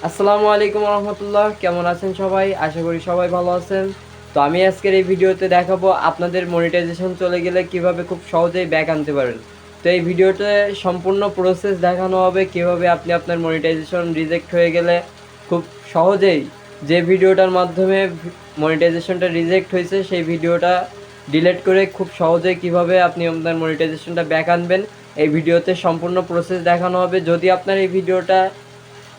আসসালামু আলাইকুম রহমতুল্লাহ, কেমন আছেন সবাই? আশা করি সবাই ভালো আছেন। তো আমি আজকের এই ভিডিওতে দেখাবো আপনাদের মনিটাইজেশন চলে গেলে কিভাবে খুব সহজেই ব্যাক আনতে পারেন। তো এই ভিডিওতে সম্পূর্ণ প্রসেস দেখানো হবে কিভাবে আপনি আপনার মনিটাইজেশন রিজেক্ট হয়ে গেলে খুব সহজেই যে ভিডিওটার মাধ্যমে মনিটাইজেশনটা রিজেক্ট হয়েছে সেই ভিডিওটা ডিলিট করে খুব সহজেই কিভাবে আপনি আপনার মনিটাইজেশনটা ব্যাক আনবেন এই ভিডিওতে সম্পূর্ণ প্রসেস দেখানো হবে। যদি আপনার এই ভিডিওটা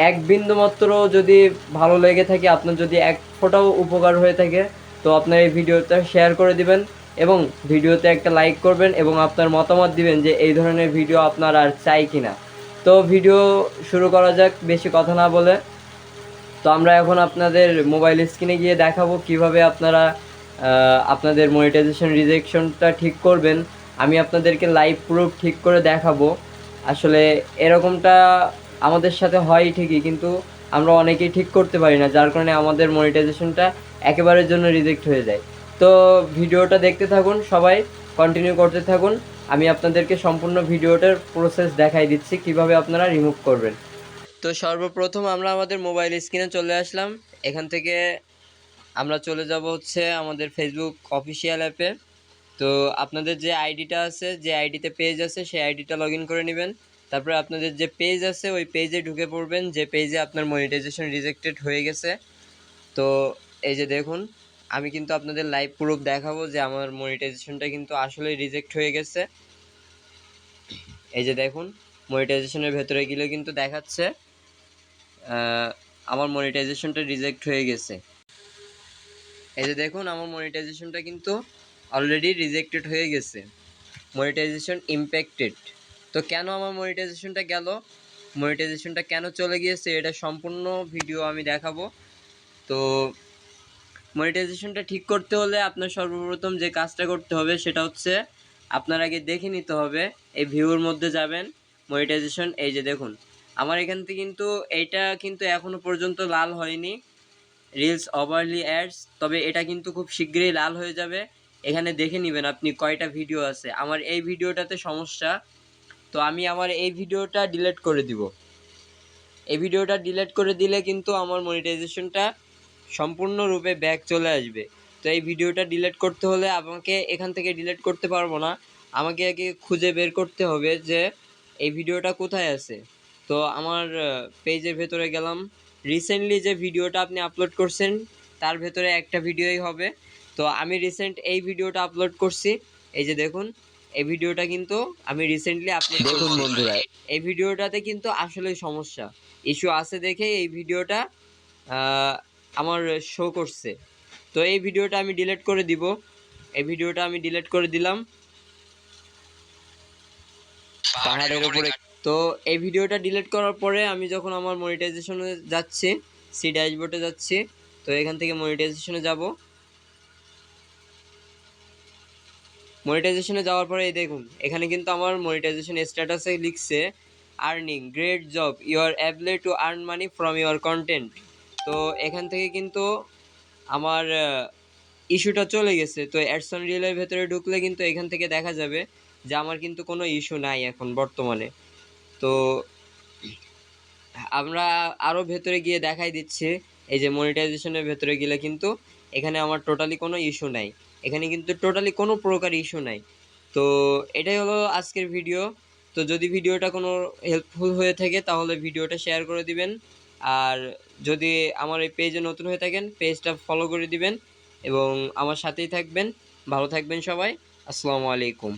এক বিন্দু মাত্র যদি ভালো লেগে থাকে, আপনার যদি এক ফোঁটাও উপকার হয়ে থাকে, তো আপনার এই ভিডিওটা শেয়ার করে দিবেন এবং ভিডিওতে একটা লাইক করবেন এবং আপনার মতামত দিবেন যে এই ধরনের ভিডিও আপনার আর চাই কিনা। তো ভিডিও শুরু করা যাক বেশি কথা না বলে। তো আমরা এখন আপনাদের মোবাইল স্ক্রিনে গিয়ে দেখাবো কিভাবে আপনারা আপনাদের মনিটাইজেশন রিজেকশনটা ঠিক করবেন। আমি আপনাদেরকে লাইভ প্রুফ ঠিক করে দেখাবো। আসলে এরকমটা আমাদের সাথে হয় ঠিকই, কিন্তু আমরা অনেকেই ঠিক করতে পারি না, যার কারণে আমাদের মনিটাইজেশনটা একেবারের জন্য রিজেক্ট হয়ে যায়। তো ভিডিওটা দেখতে থাকুন, সবাই কন্টিনিউ করতে থাকুন। আমি আপনাদেরকে সম্পূর্ণ ভিডিওটার প্রসেস দেখাই দিচ্ছি কিভাবে আপনারা রিমুভ করবেন। তো সর্বপ্রথম আমরা আমাদের মোবাইল স্ক্রিনে চলে আসলাম। এখান থেকে আমরা চলে যাব হচ্ছে আমাদের ফেসবুক অফিসিয়াল অ্যাপে। তো আপনাদের যে আইডিটা আছে, যে আইডিতে পেজ আছে, সেই আইডিটা লগ ইন করে নেবেন। তারপরে আপনাদের যে পেজ আছে ওই পেজে ঢুকে পড়বেন, যে পেজে আপনার মনিটাইজেশন রিজেক্টেড হয়ে গেছে। তো এই যে দেখুন, আমি কিন্তু আপনাদের লাইভ প্রুফ দেখাবো যে আমার মনিটাইজেশনটা কিন্তু আসলে রিজেক্ট হয়ে গেছে। এই যে দেখুন, মনিটাইজেশনের ভেতরে গেলে কিন্তু দেখাচ্ছে আমার মনিটাইজেশনটা রিজেক্ট হয়ে গেছে। এই যে দেখুন, আমার মনিটাইজেশনটা কিন্তু অলরেডি রিজেক্টেড হয়ে গেছে, মনিটাইজেশন ইম্প্যাক্টেড। তো কেন আমার মনিটাইজেশনটা গেল, মনিটাইজেশনটা কেন চলে গিয়েছে, এটা সম্পূর্ণ ভিডিও আমি দেখাবো। তো মনিটাইজেশনটা ঠিক করতে হলে আপনার সর্বপ্রথম যে কাজটা করতে হবে সেটা হচ্ছে আপনার আগে দেখে নিতে হবে। এই ভিউর মধ্যে যাবেন, মনিটাইজেশন, এই যে দেখুন আমার এখান থেকে কিন্তু এইটা কিন্তু এখনও পর্যন্ত লাল হয়নি, রিলস ওভারলি অ্যাডস, তবে এটা কিন্তু খুব শীঘ্রই লাল হয়ে যাবে। এখানে দেখে নেবেন আপনি কয়টা ভিডিও আছে। আমার এই ভিডিওটাতে সমস্যা, তো আমি আমার এই ভিডিওটা ডিলিট করে দিব। এই ভিডিওটা ডিলিট করে দিলে কিন্তু আমার মনিটাইজেশনটা সম্পূর্ণরূপে ব্যাক চলে আসবে। তো এই ভিডিওটা ডিলিট করতে হলে আমাকে এখান থেকে ডিলিট করতে পারবো না, আমাকে আগে খুঁজে বের করতে হবে যে এই ভিডিওটা কোথায় আছে। তো আমার পেজের ভেতরে গেলাম, রিসেন্টলি যে ভিডিওটা আপনি আপলোড করছেন তার ভেতরে একটা ভিডিওই হবে। তো আমি রিসেন্ট এই ভিডিওটা আপলোড করছি, এই যে দেখুন এই ভিডিওটা কিন্তু আমি রিসেন্টলি আপলোড দেখুন করছি। বন্ধুরা, এই ভিডিওটাতে কিন্তু আসলেই সমস্যা, ইস্যু আছে দেখে এই ভিডিওটা আমার শো করছে। তো এই ভিডিওটা আমি ডিলিট করে দিব, এই ভিডিওটা আমি ডিলিট করে দিলাম। পাহাড়ের উপরে তো এই ভিডিওটা ডিলিট করার পরে আমি যখন আমার মনিটাইজেশনে যাচ্ছি, সি ড্যাশবোর্ডে যাচ্ছি, তো এখান থেকে মনিটাইজেশনে যাব। মনিটাইজেশনে যাওয়ার পরে এই দেখুন এখানে কিন্তু আমার মনিটাইজেশন স্ট্যাটাসে লিখছে earning great job, you are able to earn money from your content. তো এখান থেকে কিন্তু আমার ইস্যুটা চলে গেছে। তো অ্যাডস অন রিয়েলের ভেতরে ঢুকলে কিন্তু এখান থেকে দেখা যাবে যে আমার কিন্তু কোনো ইস্যু নাই এখন বর্তমানে। তো আমরা আরও ভেতরে গিয়ে দেখাই দিচ্ছি, এই যে মনিটাইজেশনের ভেতরে গেলে কিন্তু এখানে আমার টোটালি কোনো ইস্যু নাই, এখানে কিন্তু টোটালি কোনো প্রকার ইস্যু নাই। তো এটাই হলো আজকের ভিডিও। তো যদি ভিডিওটা কোনো হেল্পফুল হয়ে থাকে তাহলে ভিডিওটা শেয়ার করে দিবেন, আর যদি আমার এই পেজে নতুন হয়ে থাকেন পেজটা ফলো করে দিবেন এবং আমার সাথেই থাকবেন। ভালো থাকবেন সবাই, আসসালামু আলাইকুম।